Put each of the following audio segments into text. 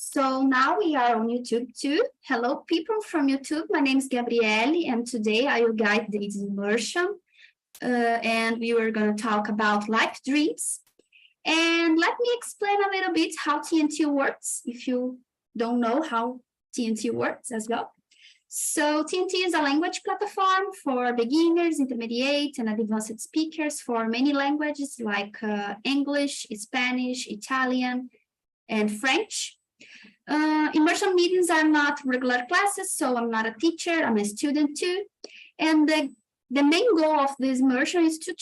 So now we are on YouTube too. Hello, people from YouTube. My name is Gabriele, and today I will guide this immersion. And we were going to talk about life dreams. And let me explain a little bit how TNT works, if you don't know how TNT works as well. So TNT is a language platform for beginners, intermediate, and advanced speakers for many languages like English, Spanish, Italian, and French. Immersion meetings are not regular classes, so I'm not a teacher, I'm a student too. And the main goal of this immersion is to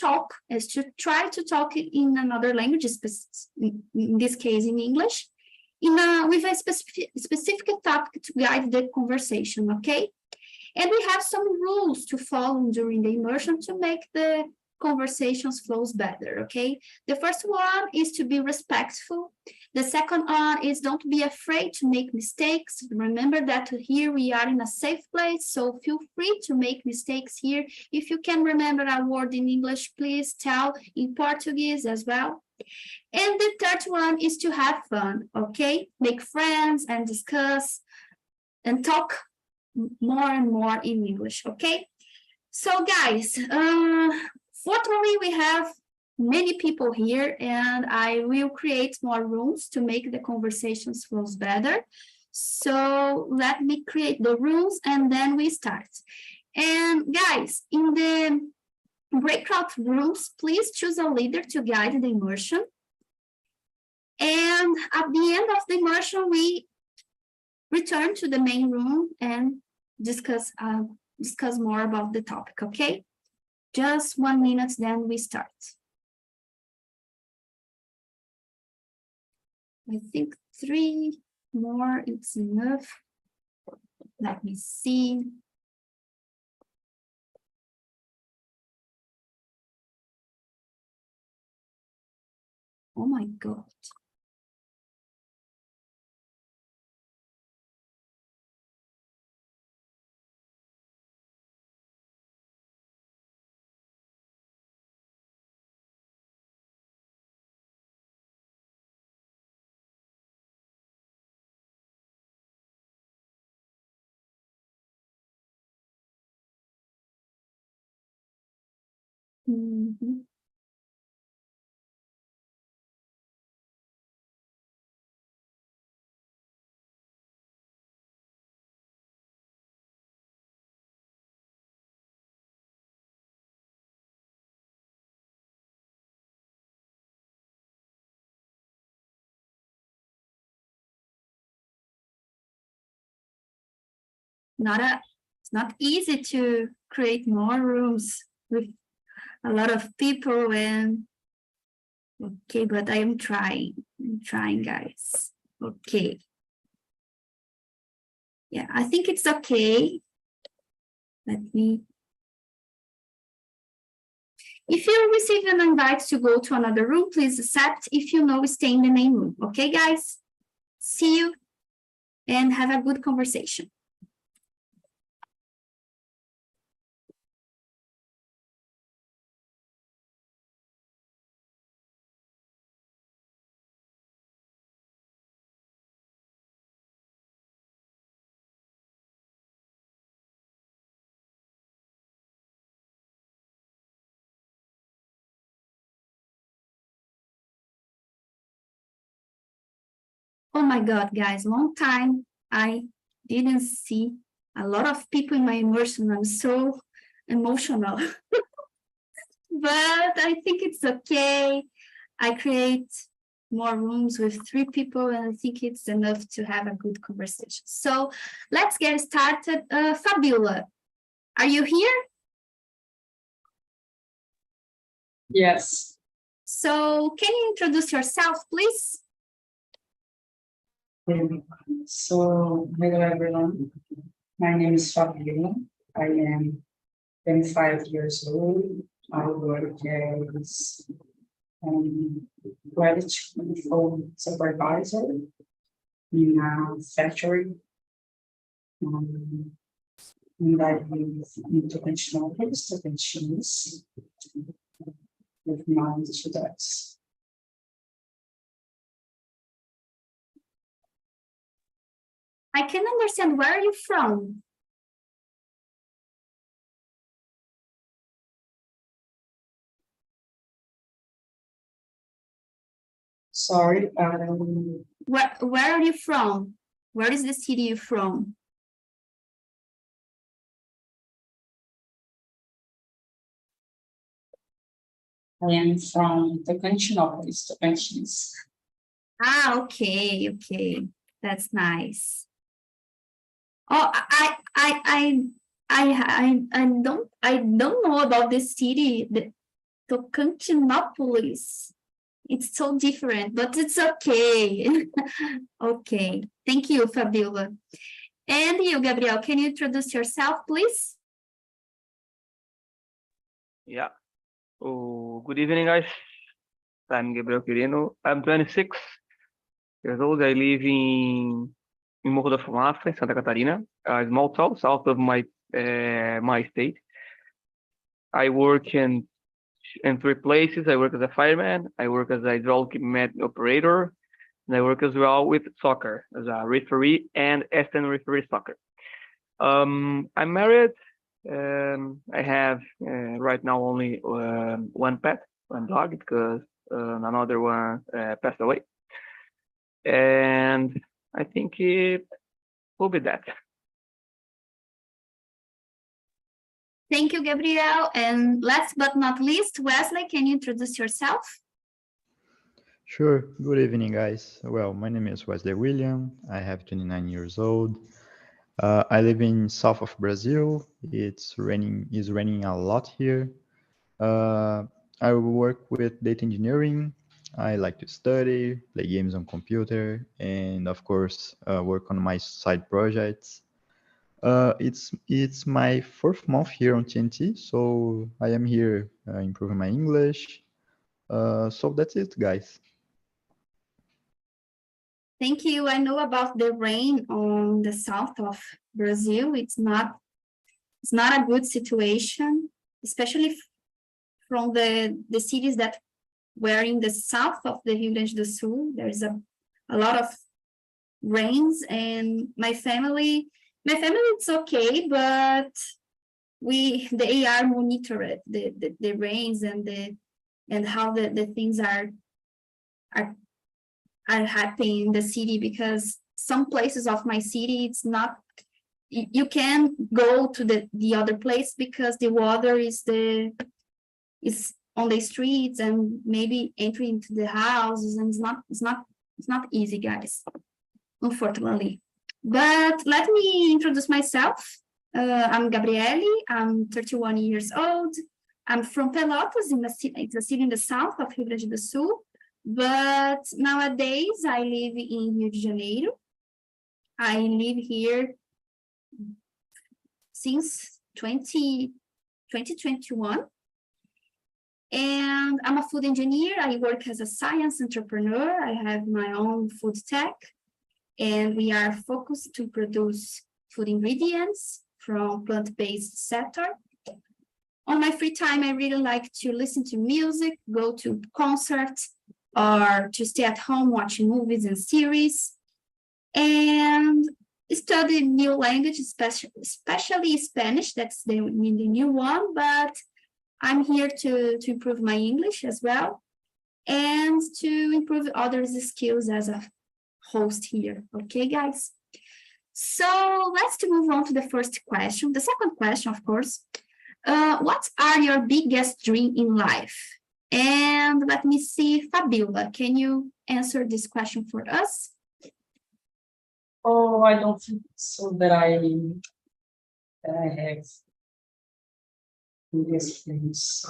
try to talk in another language, in this case in English, with a specific topic to guide the conversation, okay? And we have some rules to follow during the immersion to make the conversations flows better, okay? The first one is to be respectful. The second one is don't be afraid to make mistakes. Remember that here we are in a safe place, so feel free to make mistakes here. If you can remember a word in English, please tell in Portuguese as well. And the third one is to have fun, okay? Make friends and discuss and talk more and more in English, okay? So guys, fortunately, we have many people here, and I will create more rooms to make the conversations flows better. So let me create the rooms, and then we start. And guys, in the breakout rooms, please choose a leader to guide the immersion. And at the end of the immersion, we return to the main room and discuss more about the topic, okay? Just 1 minute, then we start. I think 3 more, it's enough. Let me see. Oh my God. Mm-hmm. It's not easy to create more rooms with a lot of people, and okay, but I'm trying, guys. Okay. Yeah, I think it's okay. Let me. If you receive an invite to go to another room, please accept. If you know, stay in the main room. Okay, guys? See you and have a good conversation. Oh my God, guys, long time I didn't see a lot of people in my immersion. I'm so emotional. But I think it's okay. I create more rooms with 3 people, and I think it's enough to have a good conversation. So let's get started. Fabiola, are you here? Yes. So can you introduce yourself, please? So, hello everyone. My name is Fabiola. I am 25 years old. I work as quality control supervisor in a factory. And I live in Tocantins with my students. I can understand. Where are you from? Sorry, Where are you from? Where is the city you're from? I am from Tocantins. Ah, okay, okay. That's nice. Oh, I don't know about this city, the Tocantinopolis. It's so different, but it's okay. Okay. Thank you, Fabiola. And you, Gabriel, can you introduce yourself, please? Yeah. Oh, good evening, guys. I'm Gabriel Quirino. I'm 26 years old. I live in Morro da Fumaça, in Santa Catarina, a small town south of my state. I work in three places. I work as a fireman. I work as a hydraulic operator, and I work as well with soccer as a referee and assistant referee soccer. I'm married. I have right now only one pet, one dog, because another one passed away. And I think it will be that. Thank you, Gabriel. And last but not least, Wesley, can you introduce yourself? Sure. Good evening, guys. Well, my name is Wesley William. I have 29 years old. I live in south of Brazil. It's raining a lot here. I work with data engineering. I like to study, play games on computer, and of course, work on my side projects. It's my fourth month here on TNT, so I am here improving my English. So that's it, guys. Thank you. I know about the rain on the south of Brazil. It's not a good situation, especially from the cities that were in the south of the Rio Grande do Sul. There's a lot of rains, and my family it's okay, but the AR monitored the rains and how the things are happening in the city, because some places of my city, it's not, you can go to the other place because the water is on the streets and maybe entering into the houses, and it's not easy, guys, unfortunately. But let me introduce myself. I'm Gabriele. I'm 31 years old. I'm from Pelotas, it's a city in the south of Rio Grande do Sul. But nowadays, I live in Rio de Janeiro. I live here since 2021. And I'm a food engineer. I work as a science entrepreneur. I have my own food tech, and we are focused to produce food ingredients from plant-based sector. On my free time, I really like to listen to music, go to concerts, or to stay at home watching movies and series, and study new languages, especially Spanish. That's the new one, but I'm here to improve my English as well, and to improve other skills as a host here. Okay, guys? So let's move on to the first question. The second question, of course, what are your biggest dreams in life? And let me see, Fabiola, can you answer this question for us? Oh, I don't think so that I have biggest things,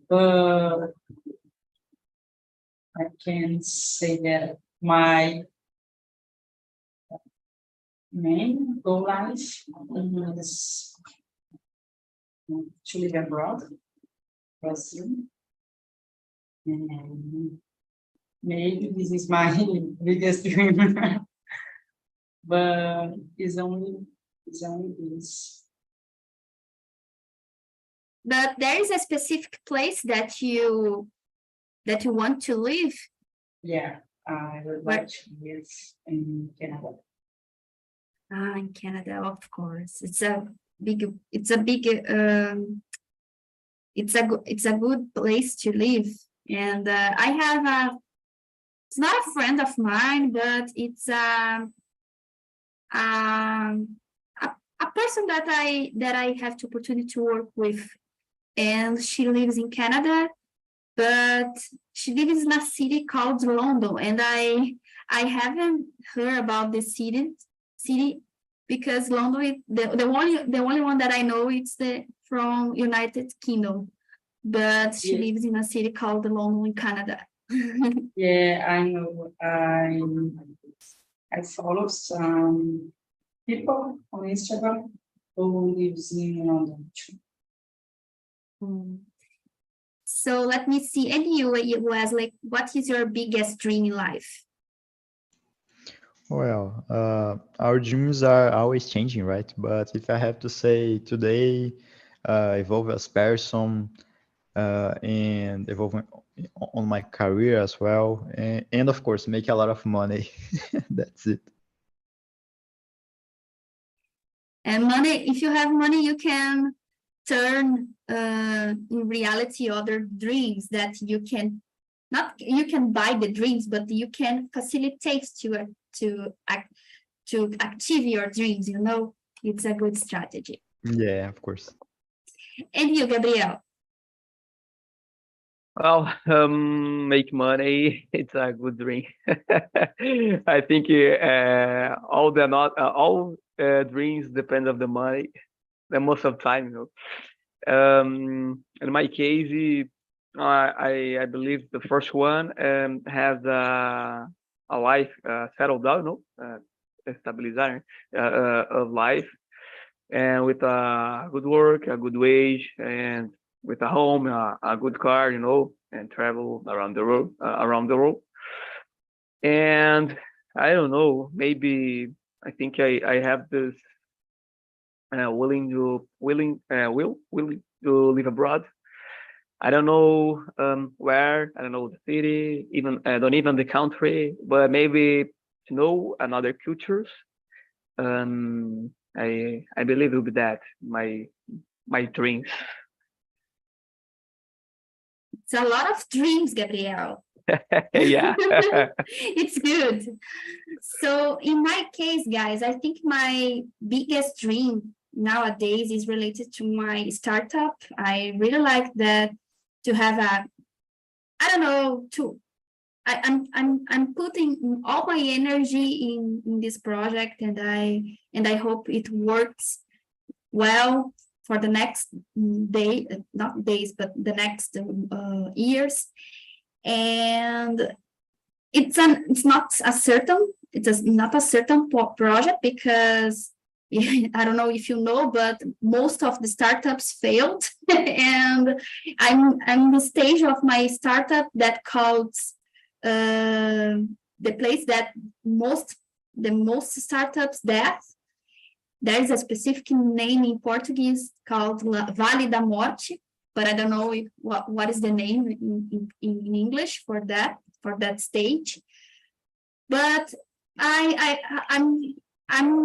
but I can say that my main goal life is to live abroad, Brazil. And maybe this is my biggest dream, but it's only this. But there is a specific place that you want to live? Yeah, I would like to live in Canada. In Canada, of course. It's a big, it's a good place to live. And I have it's not a friend of mine, but it's a person that I have the opportunity to work with, and she lives in Canada, but she lives in a city called London, and I haven't heard about the city because London is the only one that I know it's from United Kingdom, but she Yeah. lives in a city called London in Canada. Yeah, I know. I follow some people on Instagram who lives in London too. So let me see. And you, Wesley, what is your biggest dream in life? Well, our dreams are always changing, right? But if I have to say today, evolve as person, and evolve on my career as well, and of course, make a lot of money. That's it. And money, if you have money, you can turn in reality other dreams that you can not you can buy the dreams, but you can facilitate to achieve your dreams. You know, it's a good strategy. Yeah, of course. And you, Gabriel? Well, make money. It's a good dream. I think all dreams depend of the money. The most of time, you know. In my case, I believe the first one has a life settled down, no, estabilizar, of life, and with a good work, a good wage, and with a home, a good car, you know, and travel around the world, And I don't know, maybe I think I have this willing to live abroad. I don't know where, I don't know the city, even I don't even the country, but maybe to know another cultures. I believe it will be that my dreams. It's a lot of dreams, Gabriel. Yeah. It's good. So in my case, guys, I think my biggest dream nowadays is related to my startup. I really like that to have I don't know, I'm putting all my energy in this project, and I hope it works well for the next not days, but the next years. And it's not a certain project because I don't know if you know, but most of the startups failed, and I'm in the stage of my startup that called the place that the most startups death. There is a specific name in Portuguese called Vale da Morte, but I don't know what is the name in English for that stage. But I'm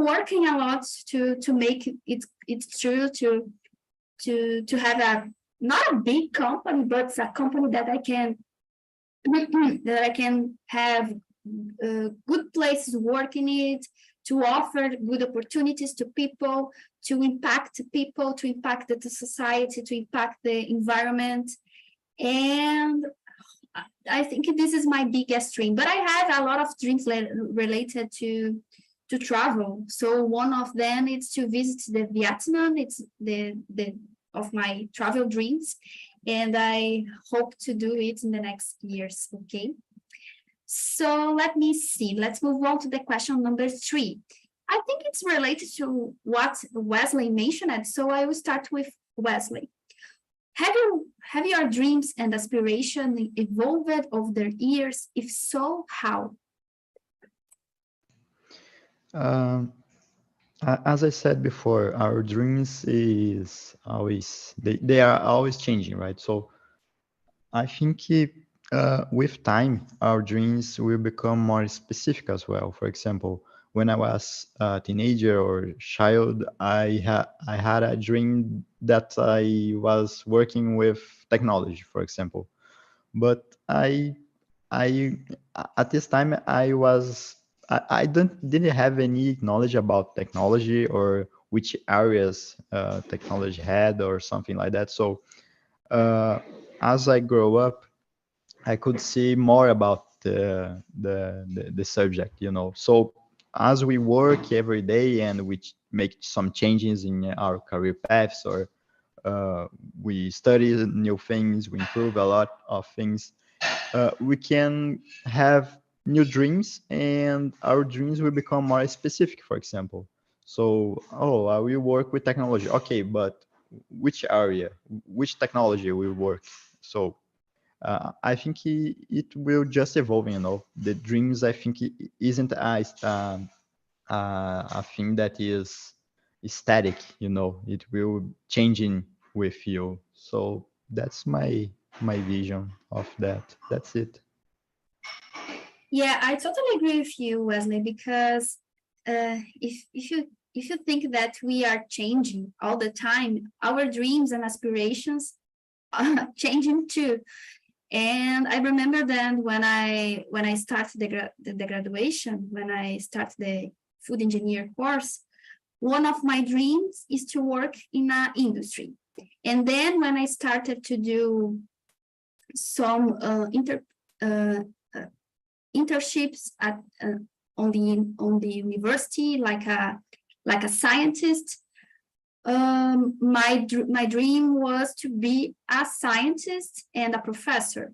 working a lot to make it true to have not a big company, but a company that I can have good places working it, to offer good opportunities to people, to impact the society, to impact the environment. And I think this is my biggest dream, but I have a lot of dreams related to travel. So one of them is to visit the Vietnam. It's the of my travel dreams, and I hope to do it in the next years. Okay. So let me see. Let's move on to the question number 3. I think it's related to what Wesley mentioned. So I will start with Wesley. Have your dreams and aspirations evolved over the years? If so, how? As I said before, our dreams is always they are always changing, right? So I think with time, our dreams will become more specific as well. For example, when I was a teenager or child, I had a dream that I was working with technology, for example. But I at this time I didn't have any knowledge about technology or which areas technology had or something like that. So uh, as I grow up, I could see more about the subject, you know. So as we work every day and we make some changes in our career paths, or we study new things, we improve a lot of things, we can have new dreams, and our dreams will become more specific, for example. So, oh, I will work with technology. Okay, but which area, which technology will work? So I think it will just evolve, you know. The dreams, I think, isn't a thing that is static, you know. It will changing with you. So that's my vision of that. That's it. Yeah, I totally agree with you, Wesley, because if you think that we are changing all the time, our dreams and aspirations are changing too. And I remember then when I started the graduation, when I started the food engineer course, one of my dreams is to work in an industry. And then when I started to do some uh, internships at on the university, like a scientist. My dream was to be a scientist and a professor.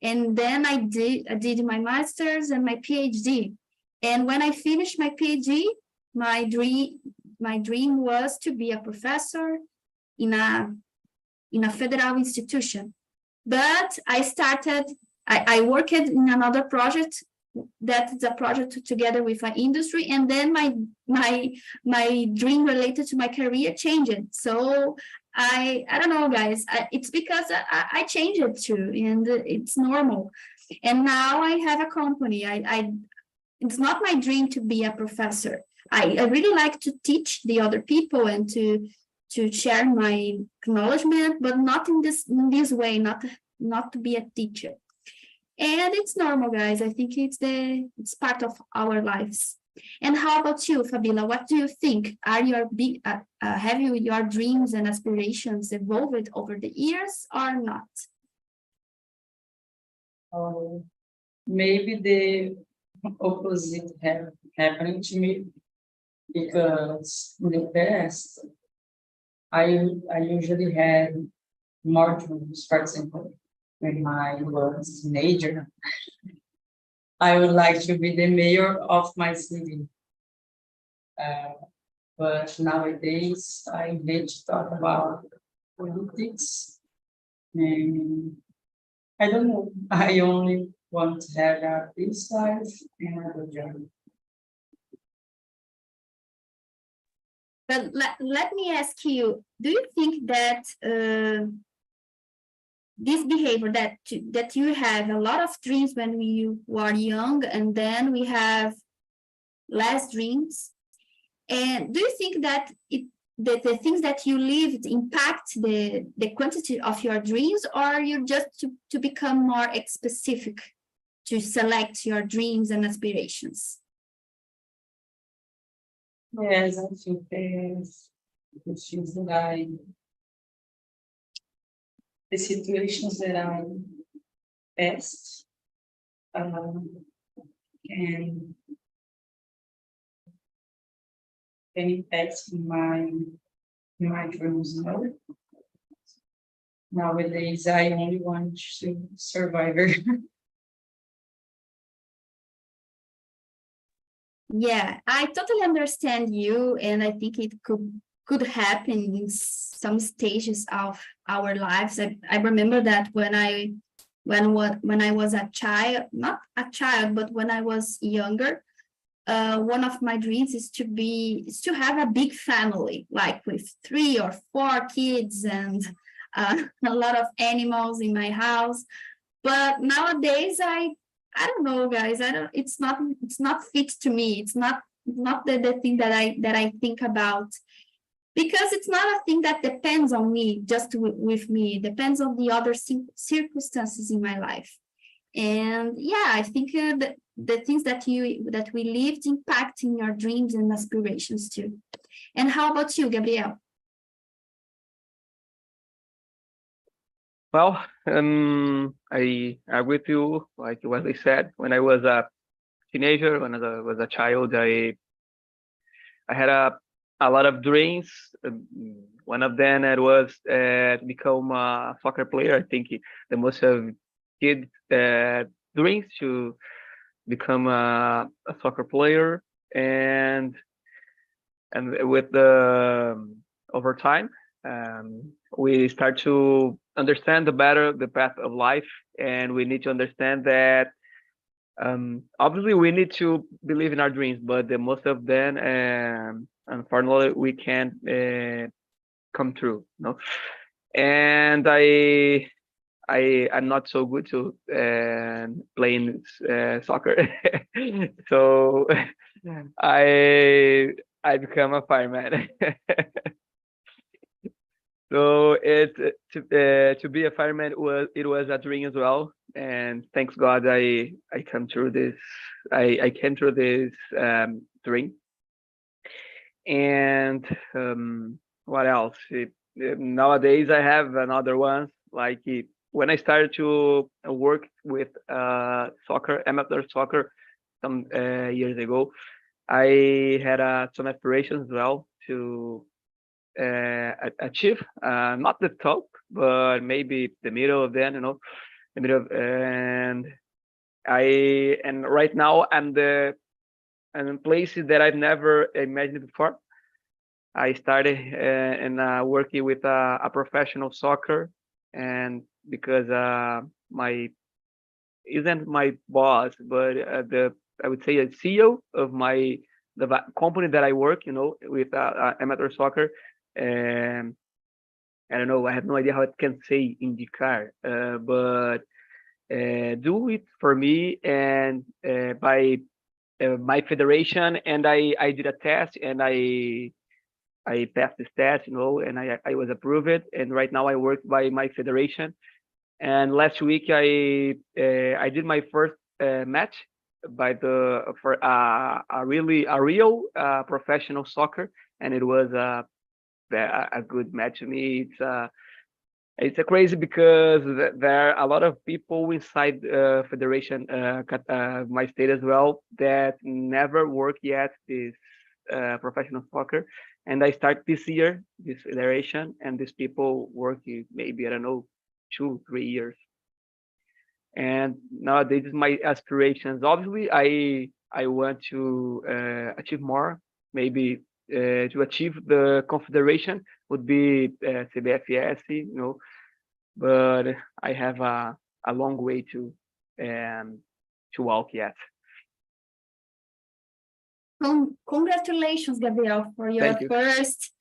And then I did my master's and my PhD. And when I finished my PhD, my dream was to be a professor in a federal institution. But I worked in another project that is a project together with an industry, and then my dream related to my career changed. So I don't know, guys. It's because I changed it too, and it's normal. And now I have a company. It's not my dream to be a professor. I really like to teach the other people and to share my acknowledgement, but not in this way, not to be a teacher. And it's normal, guys. I think it's part of our lives. And how about you, Fabila? What do you think? Have your dreams and aspirations evolved over the years or not? Maybe the opposite happened to me, because in the past I usually had more dreams. For example, when I was a teenager, I would like to be the mayor of my city. But nowadays, I hate to talk about politics. And I don't know. I only want to have a peace life and a good job. But let me ask you, do you think that this behavior that you have a lot of dreams when you are young, and then we have less dreams, and do you think that the things that you lived impact the quantity of your dreams, or you just to become more specific to select your dreams and aspirations? Yes, I think the things that the situations that I faced, and can impact my dreams now. Nowadays, I only want to survive. Yeah, I totally understand you, and I think it could happen in some stages of our lives. I remember that when I was a child, not a child, but when I was younger, one of my dreams is to have a big family, like with 3 or 4 kids and a lot of animals in my house. But nowadays, I don't know, guys. It's not fit to me. It's not not the thing that I think about, because it's not a thing that depends on me, just with me. It depends on the other circumstances in my life. And yeah, I think the things that we lived impacting your dreams and aspirations too. And how about you, Gabriel? Well, I agree with you. Like what they said, when I was a teenager, when I was a child, I had a lot of dreams. One of them it was to become a soccer player. I think the most of kids dreams to become a soccer player, and with the over time, we start to understand the path of life, and we need to understand that obviously we need to believe in our dreams, but the most of them unfortunately we can't come true, no. And I'm not so good to playing soccer. So I become a fireman. So to be a fireman was a dream as well, and thanks God I come through this. I came through this dream. And what else? Nowadays I have another one. Like when I started to work with soccer, amateur soccer, some years ago, I had some aspirations as well to achieve, not the top, but maybe the middle of them, the middle of, and right now I'm in places that I've never imagined before. I started working with a professional soccer, and because my isn't my boss, but I would say a CEO of the company that I work, with amateur soccer. And I don't know, I have no idea how it can say indicar, but do it for me and by my federation, and I did a test, and I passed this test, and I was approved, and right now I work by my federation. And last week I did my first match for a real professional soccer, and it was a good match to me. It's a crazy because there are a lot of people inside federation, my state as well, that never work yet this professional soccer, and I start this year this federation, and these people work maybe, I don't know, 2-3 years. And nowadays my aspirations, obviously I want to achieve more, maybe to achieve the confederation would be CBFS, but I have a long way to walk yet. Congratulations, Gabriel, for your first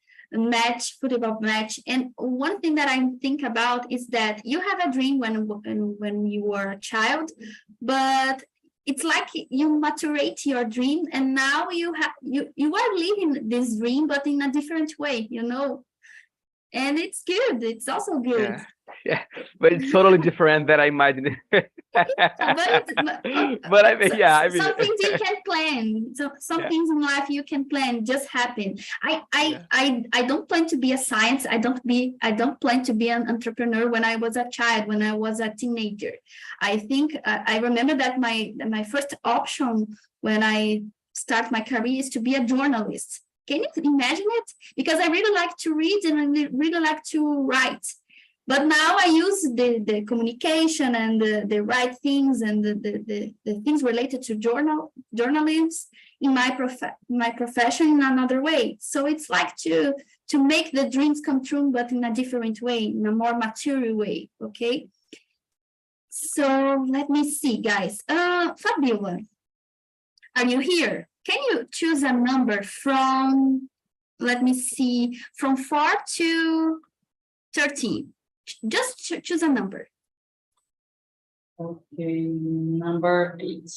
football match. And one thing that I think about is that you have a dream when you were a child, but it's like you maturate your dream, and now you are living this dream, but in a different way, and it's good. It's also good. Yeah, but it's totally different than I imagined. But I mean, some things you can plan. So some things in life you can plan, just happen. I don't plan to be a science. I don't plan to be an entrepreneur when I was a child, when I was a teenager. I think I remember that my first option when I start my career is to be a journalist. Can you imagine it? Because I really like to read and I really like to write. But now I use the communication and the right things and the things related to journalism in my profession in another way. So it's like to make the dreams come true, but in a different way, in a more mature way, okay? So let me see, guys. Fabiola, are you here? Can you choose a number from, let me see, from 4 to 13? Just choose a number. Okay, number 8.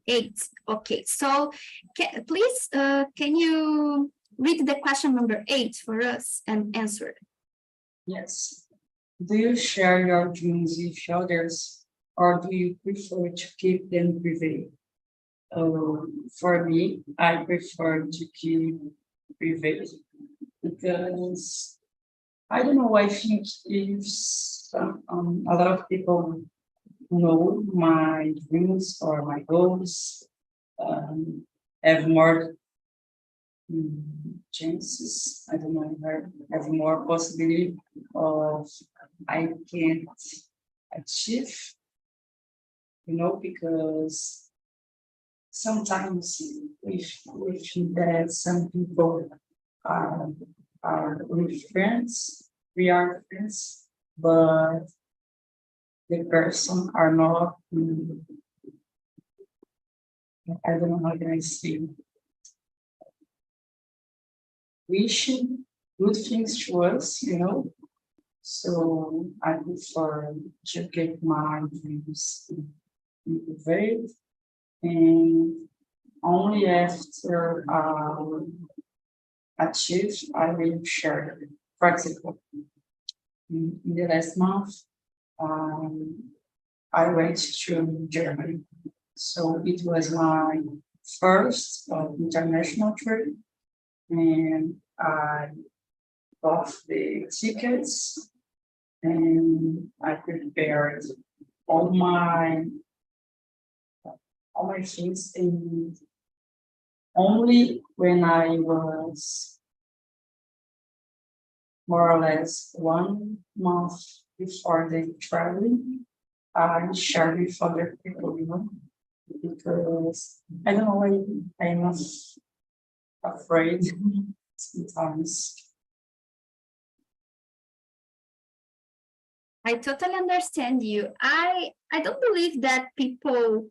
8. Okay, so please, can you read the question number 8 for us and answer it? Yes. Do you share your dreams with others, or do you prefer to keep them private? For me, I prefer to keep private because I don't know. I think if a lot of people know my dreams or my goals, have more chances. I don't know, have more possibility of I can't achieve, because sometimes we think that some people are with friends, we are friends, but the person are not. I don't know how can I say. Wishing good things to us. So I prefer to get my dreams vague and only after achieve I will share. For example, in the last month, I went to Germany. So it was my first international trip, and I bought the tickets and I prepared all my all my things. And only when I was more or less 1 month before the traveling, I shared with other people, because I don't know, I'm not afraid sometimes. I totally understand you. I don't believe that people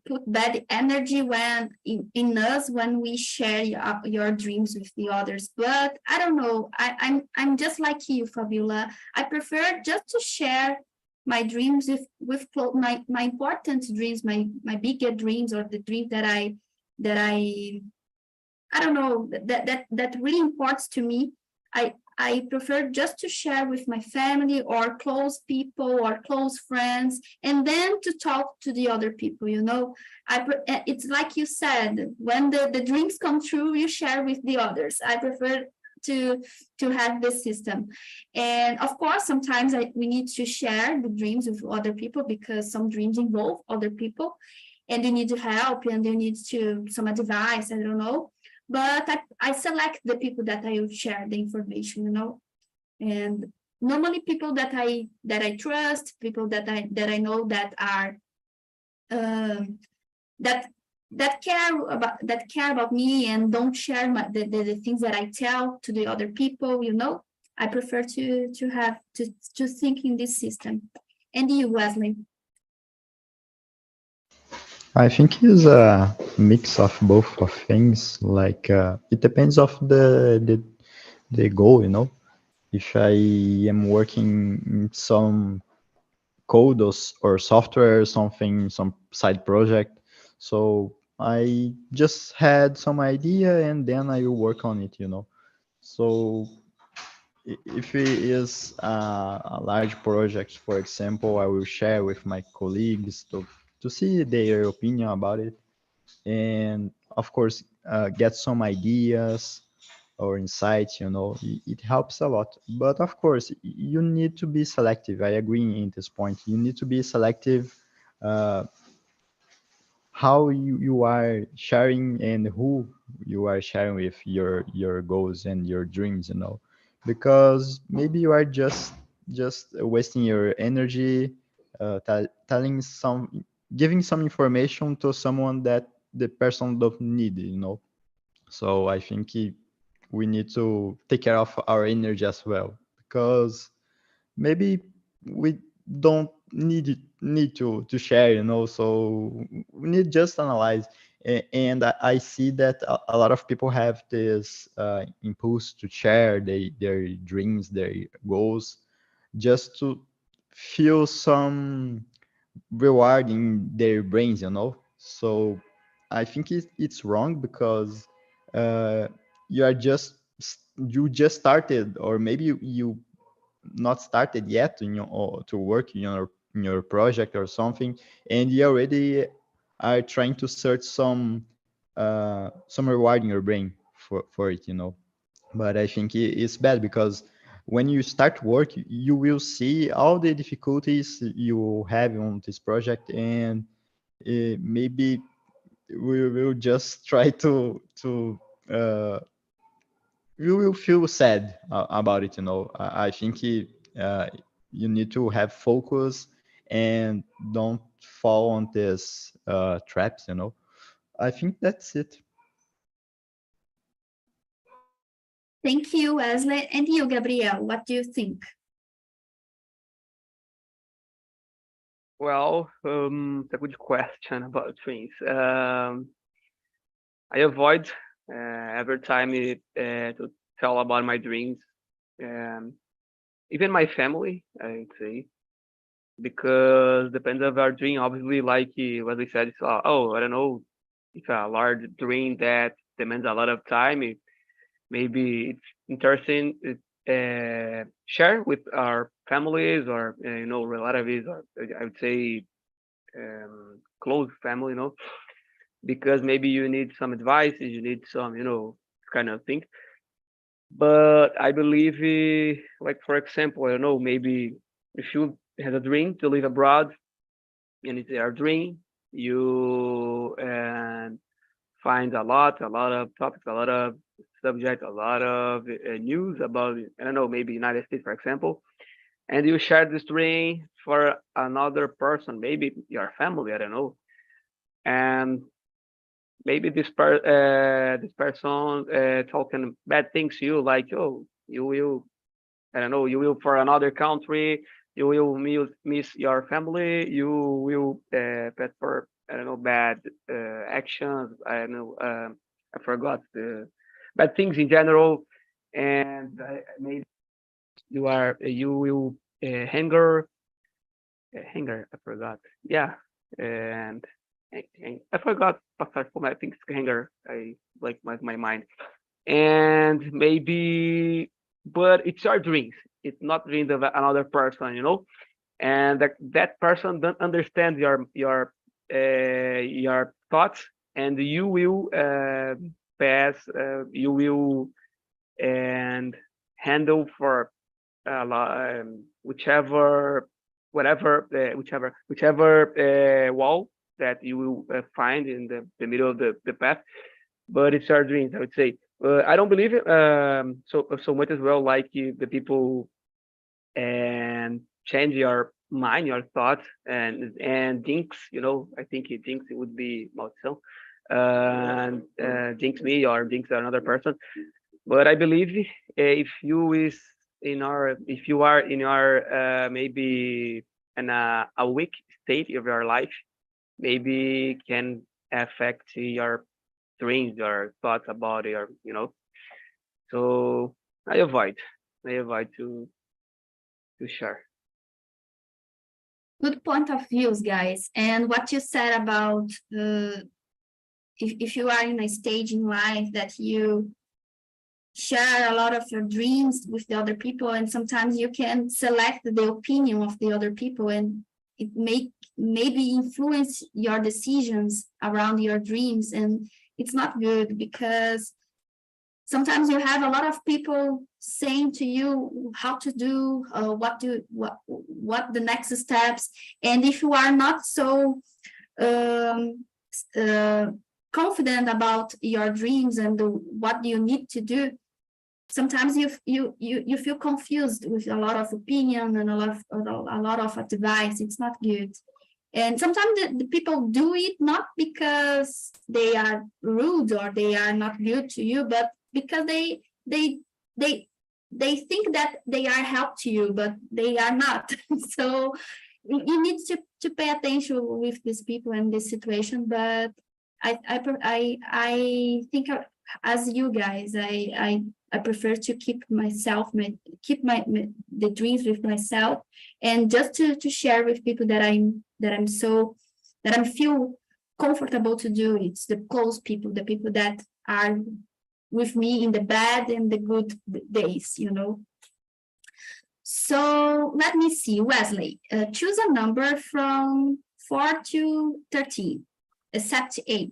put bad energy when in us when we share your dreams with the others. But I don't know. I'm just like you, Fabiola. I prefer just to share my dreams with my important dreams, my bigger dreams, or the dreams that I don't know, that really imports to me. I prefer just to share with my family or close people or close friends, and then to talk to the other people. It's like you said, when the dreams come true, you share with the others. I prefer to have this system. And of course, sometimes we need to share the dreams with other people, because some dreams involve other people, and you need help, and you need some advice, I don't know. But I select the people that I will share the information. And normally people that I trust, people that I know that are that care about me and don't share the things that I tell to the other people. I prefer to think in this system. And you, Wesley? I think it's a mix of both of things. Like it depends of the goal. If I am working in some code or software, something, some side project, so I just had some idea and then I will work on it. So if it is a large project, for example, I will share with my colleagues to see their opinion about it, and of course get some ideas or insights. It helps a lot. But of course you need to be selective. I agree in this point. You need to be selective, uh, how you are sharing and who you are sharing with your goals and your dreams. Because maybe you are just wasting your energy, telling giving some information to someone that the person don't need. So I think we need to take care of our energy as well, because maybe we don't need to share. So we need just analyze. And I see that a lot of people have this impulse to share their dreams, their goals, just to feel some rewarding their brains, you know. So I think it's wrong because uh, you are just you just started, or maybe you not started yet in your, or to work in your project or something, and you already are trying to search some reward in your brain for it, you know. But I think it's bad because when you start work, you will see all the difficulties you have on this project, and maybe we will just try to you will feel sad about it, you know. I think uh, you need to have focus and don't fall on these traps, you know. I think that's it. Thank you, Wesley. And you, Gabriel, what do you think? Well, it's a good question about dreams. I avoid every time to tell about my dreams. Um, Even my family, I'd say, because depends of our dream. Obviously, like what we said, it's, oh, I don't know, it's a large dream that demands a lot of time. Maybe it's interesting share with our families or relatives, or I would say close family, because maybe you need some advice, you need some kind of thing. But I believe, like for example, I don't know, maybe if you have a dream to live abroad and it's your dream, you find a lot of topics, a lot of subjects, a lot of news about, I don't know, maybe United States, for example, and you share this dream for another person, maybe your family, I don't know, and maybe this person talking bad things to you, like, oh, you will, I don't know, you will for another country, you will miss your family, you will bet for, I don't know, bad actions, I don't know, I forgot the bad things in general, and maybe you will hanger, I forgot, yeah, and I forgot apart from I think hanger, I like my mind, and maybe, but it's your dreams, it's not dreams of another person, and that person don't understand your thoughts, and you will pass, you will and handle for whichever, whatever, whichever wall that you will find in the middle of the path. But it's our dreams, I would say. I don't believe it so much as well, like the people and change your mind, your thoughts, and jinx. I think it jinx, it would be maldição, and jinx me or jinx another person. But I believe if you are in your maybe in a weak state of your life, maybe can affect your dreams or thoughts about it, or so I avoid to share. Good point of views, guys. And what you said about if you are in a stage in life that you share a lot of your dreams with the other people, and sometimes you can select the opinion of the other people, and it maybe influence your decisions around your dreams, and it's not good because sometimes you have a lot of people saying to you how to do, what the next steps, and if you are not so confident about your dreams and what you need to do, sometimes you feel confused with a lot of opinion and a lot of advice. It's not good. And sometimes the people do it not because they are rude or they are not good to you, but because they think that they are help to you, but they are not. So you need to pay attention with these people and this situation. But I think as you guys, I prefer to keep the dreams with myself, and just to share with people that that I feel comfortable to do. It's the close people, the people that are with me in the bad and the good days, you know. So let me see, Wesley, choose a number from 4 to 13, except 8.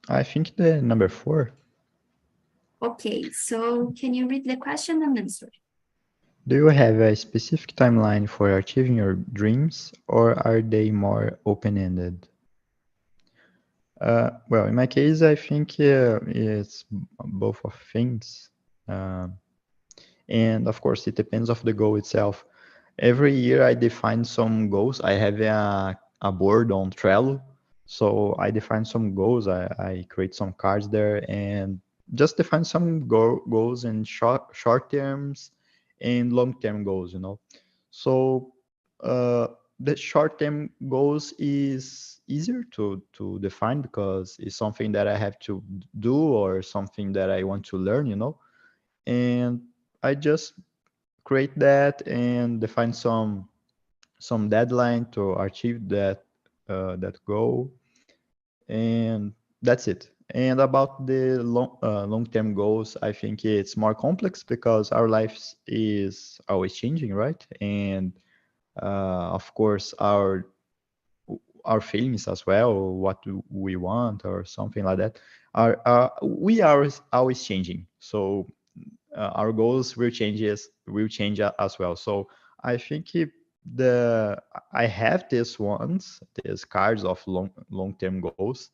I think the number 4. Okay, so can you read the question and answer? Do you have a specific timeline for achieving your dreams, or are they more open-ended? Well, in my case, I think it's both of things. And of course, it depends of the goal itself. Every year I define some goals. I have a board on Trello. So I define some goals. I create some cards there and just define some goals in short terms and long term goals, you know. So the short term goals is easier to define because it's something that I have to do or something that I want to learn, you know. And I just create that and define some deadline to achieve that goal, and that's it. And about the long-term goals, I think it's more complex because our lives is always changing, right? And of course our feelings as well, what do we want or something like that, are we are always changing. So our goals will change as well. So I think the I have these cards of long-term goals,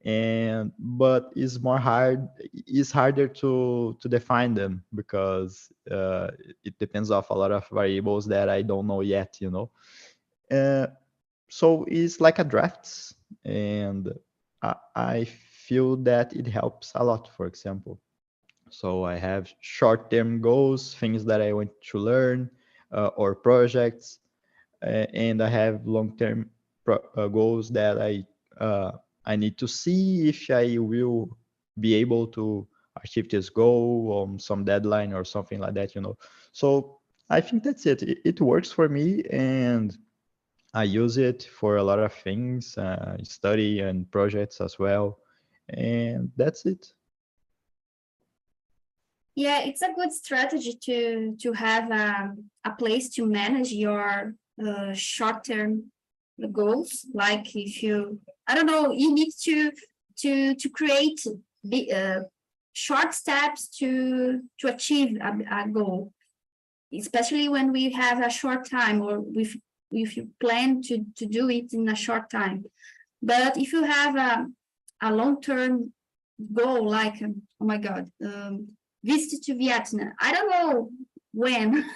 and but it's harder to define them because it depends of a lot of variables that I don't know yet, you know. uh, so it's like a drafts, and I feel that it helps a lot. For example, so I have short-term goals, things that I want to learn, or projects, and I have long-term goals that I need to see if I will be able to achieve this goal on some deadline or something like that, you know. So I think that's it. It works for me, and I use it for a lot of things, study and projects as well, and that's it. Yeah, it's a good strategy to have a place to manage your short-term goals. Like if you, I don't know, you need to create the short steps to achieve a goal, especially when we have a short time, or if you plan to do it in a short time. But if you have a long-term goal, like, oh my God, visit to Vietnam. I don't know when.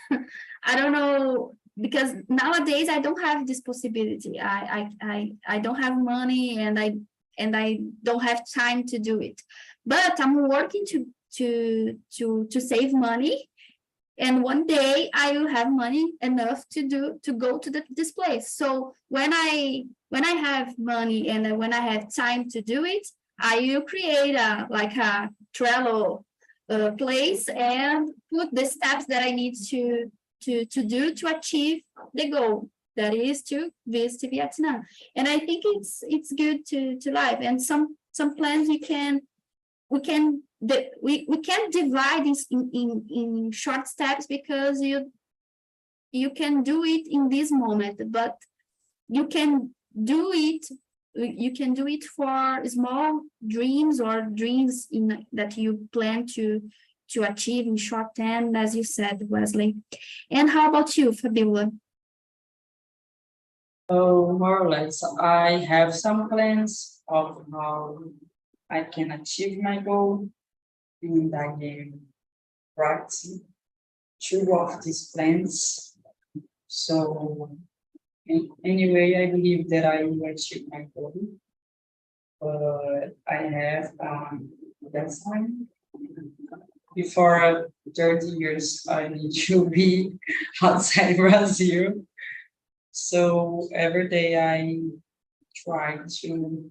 I don't know, because nowadays I don't have this possibility. I don't have money, and I don't have time to do it. But I'm working to save money, and one day I will have money enough to go to this place. So when I have money and when I have time to do it, I will create a Trello place and put the steps that I need to do to achieve the goal, that is to visit Vietnam. And I think it's good to live, and some plans we can divide this in short steps, because you can do it in this moment, but you can do it for small dreams, or dreams that you plan to achieve in short term, as you said, Wesley. And how about you, Fabiola? Oh, more or less. I have some plans of how I can achieve my goal, and I can practice two of these plans. So anyway, I believe that I will achieve my goal. But I have that time. Before 30 years, I need to be outside Brazil. So every day I try to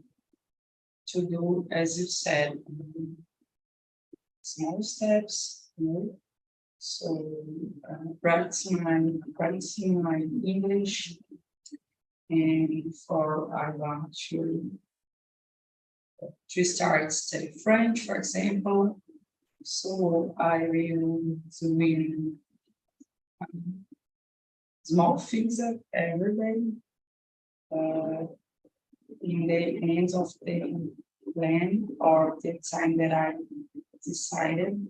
do, as you said, small steps, you know, So practicing my English, and for I want to start study French, for example. So I will doing small things every day. In the end of the plan or the time that I decided,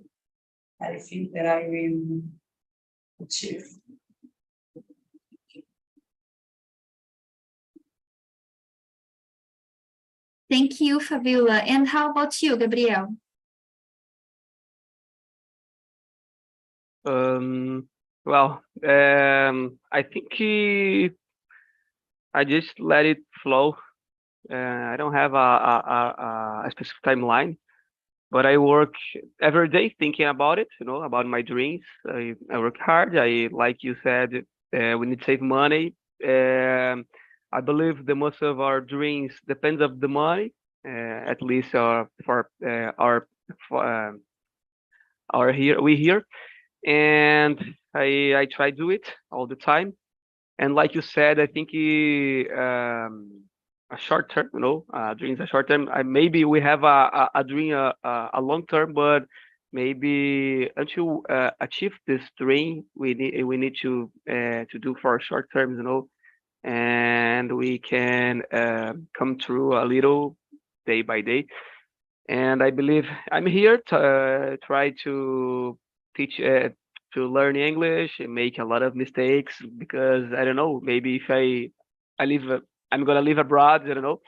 I think that I will achieve. Thank you, Fabiola. And how about you, Gabriel? I think I just let it flow. I don't have a specific timeline, but I work every day thinking about it, about my dreams. I work hard. Like you said, we need to save money. I believe the most of our dreams depends of the money, at least for our here. And I try to do it all the time. And like you said, I think a short term, dreams a short term. Maybe we have a dream a long term, but maybe until achieve this dream, we need to do for short terms, and we can come through a little day by day. And I believe I'm here to try to teach to learn English and make a lot of mistakes, because I don't know, maybe if I live I'm gonna live abroad, I don't know.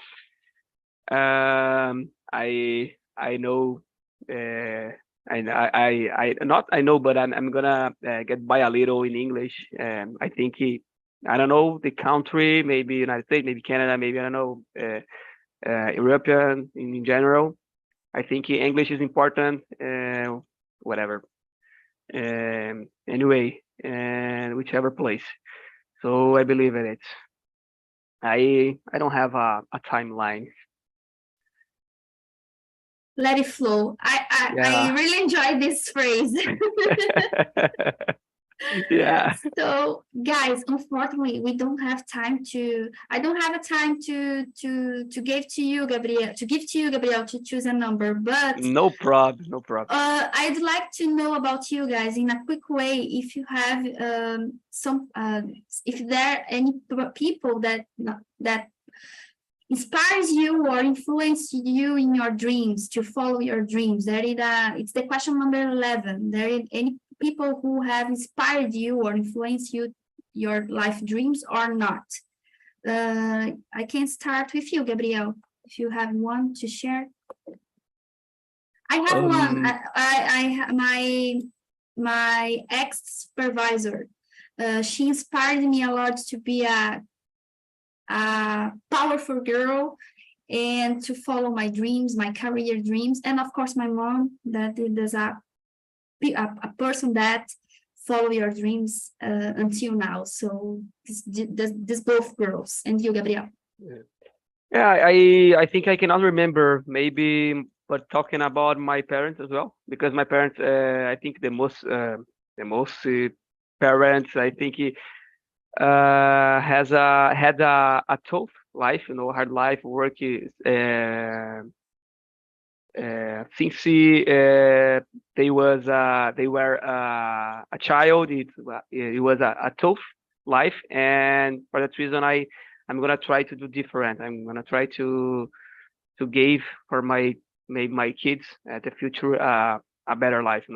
I know I not I know, but I'm gonna get by a little in English. I think I don't know the country, maybe United States, maybe Canada, maybe I don't know, European in general. I think English is important. Whatever. Anyway, and whichever place. So I believe in it. I don't have a timeline. Let it flow. I Yeah. really enjoy this phrase. Yeah. So, guys, unfortunately, we don't have time to. I don't have a time to give to you, Gabriel. To give to you, Gabriel, to choose a number. But No problem. No problem. I'd like to know about you guys in a quick way. If you have if there are any people that inspires you or influence you in your dreams to follow your dreams. It's the question number 11. There is any people who have inspired you or influenced you your life dreams or not? I can start with you, Gabriel, if you have one to share. I have one. My ex supervisor. She inspired me a lot to be a powerful girl and to follow my dreams, my career dreams, and of course my mom, that is a person that follow your dreams until now. So this both girls. And you, Gabriel? Yeah, I think I cannot remember, maybe, but talking about my parents as well, because my parents, I think the most parents, I think had a tough life, hard life, work since they were a child. It was a tough life, and for that reason I'm gonna try to do different. I'm gonna try to give for maybe my kids at the future a better life,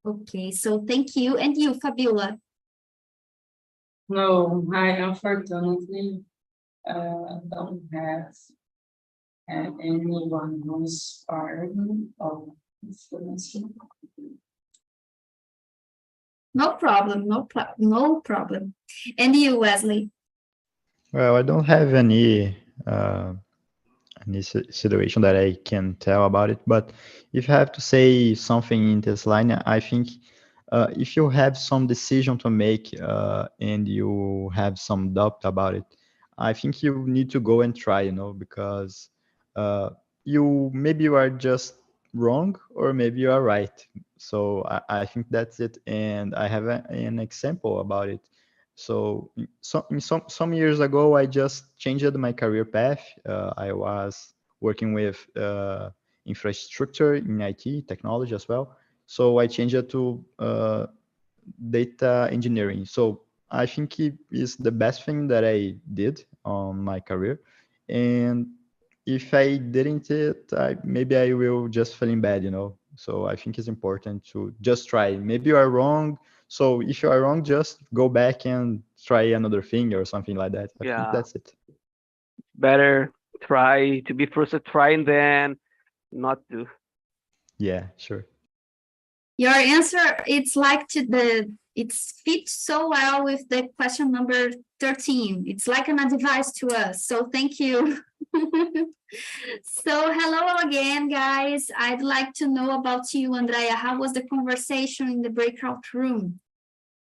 Okay, so thank you. And you, Fabiola? No, I unfortunately don't have anyone who inspired me or influenced me. No problem, no problem. And you, Wesley? Well, I don't have any situation that I can tell about it, but if I have to say something in this line, I think if you have some decision to make and you have some doubt about it, I think you need to go and try, because you maybe you are just wrong or maybe you are right. So I think that's it. And I have an example about it. So some years ago, I just changed my career path. I was working with infrastructure in IT technology as well. So I changed it to data engineering. So I think it is the best thing that I did on my career. And if I didn't it, maybe I will just feeling bad, you know. So I think it's important to just try. Maybe you are wrong. So if you are wrong, just go back and try another thing or something like that. I think Yeah, that's it. better try to be first at trying than not to. Yeah, sure. Your answer, it's like it fits so well with the question number 13. It's like an advice to us. So thank you. So hello again, guys. I'd like to know about you, Andrea. How was the conversation in the breakout room?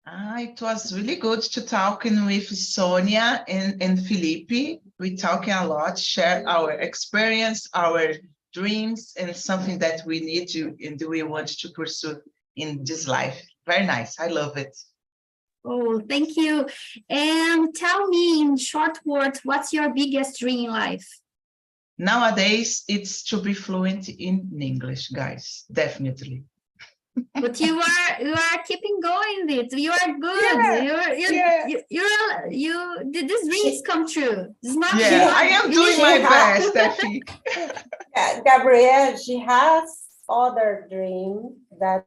It was really good to talking with Sonia and Felipe. We talking a lot, share our experience, our dreams, and something that we need to and we want to pursue in this life. Very nice. I love it. Oh, thank you. And tell me in short words, what's your biggest dream in life? Nowadays, it's to be fluent in English, guys. Definitely. But you are keeping going with it. You are good. These dreams come true. It's not I am doing my best, Steffi. Gabrielle, she has other dream that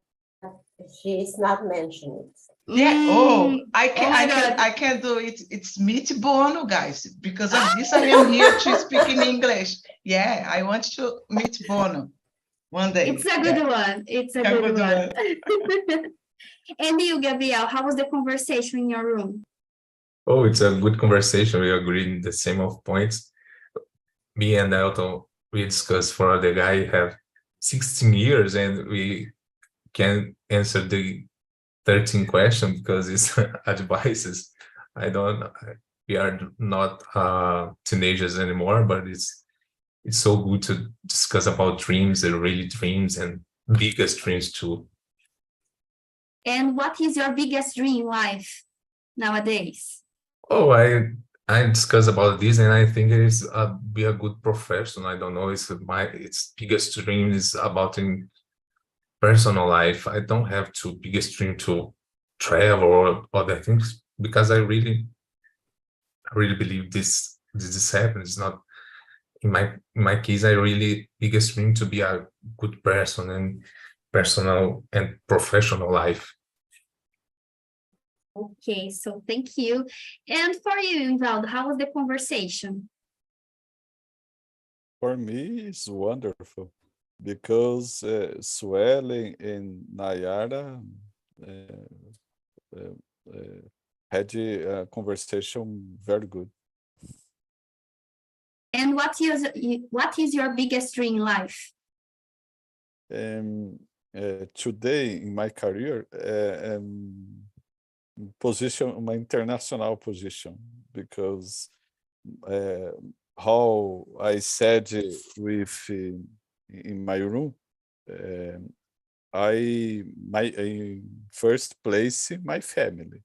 she is not mentioning. I can do it. It's meet Bono, guys. Because of this, I am here to speak in English. Yeah, I want to meet Bono one day. It's a good one. It's a good one. And you, Gabriel, how was the conversation in your room? Oh, it's a good conversation. We agree in the same of points. Me and Elton, we discussed for the guy have 16 years and we can answer the 13 question because it's advices. We are not teenagers anymore, but it's so good to discuss about dreams and really dreams and biggest dreams too. And what is your biggest dream in life nowadays? Oh, I discuss about this and I think it is be a good profession. I don't know, its biggest dream is about in personal life. I don't have to biggest dream to travel or other things because I really believe this happens. It's not in my case. I really biggest dream to be a good person in personal and professional life. Okay, so thank you. And for you, Ivaldo, how was the conversation? For me, it's wonderful because Suelen and Nayara had a conversation very good. And what is your biggest dream in life? Today in my career, my international position, because how I said in my room, in first place my family.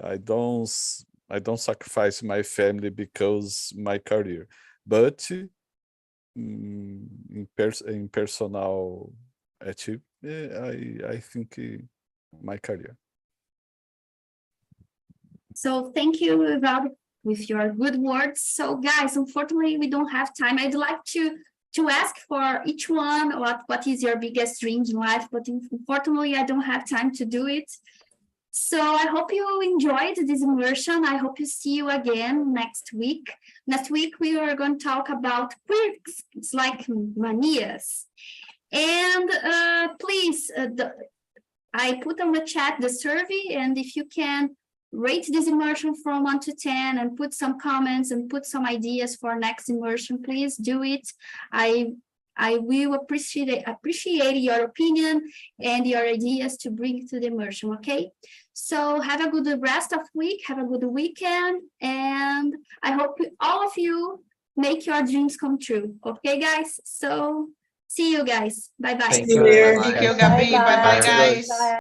I don't sacrifice my family because my career, but in personal achieve, I think my career. So thank you, Ivaldo, with your good words. So guys, unfortunately, we don't have time. I'd like to ask for each one what is your biggest dream in life, but unfortunately, I don't have time to do it. So I hope you enjoyed this immersion. I hope you see you again next week. Next week, we are going to talk about quirks. It's like manias. And please, I put on the chat the survey, and if you can rate this immersion from 1 to 10 and put some comments and put some ideas for next immersion, please do it. I will appreciate your opinion and your ideas to bring to the immersion, okay? So have a good rest of week, have a good weekend, and I hope all of you make your dreams come true, okay, guys? So See you guys. Bye bye. Thank See you. you. Bye-bye. Thank you, Bye Gabi. Bye bye, bye. guys. Bye.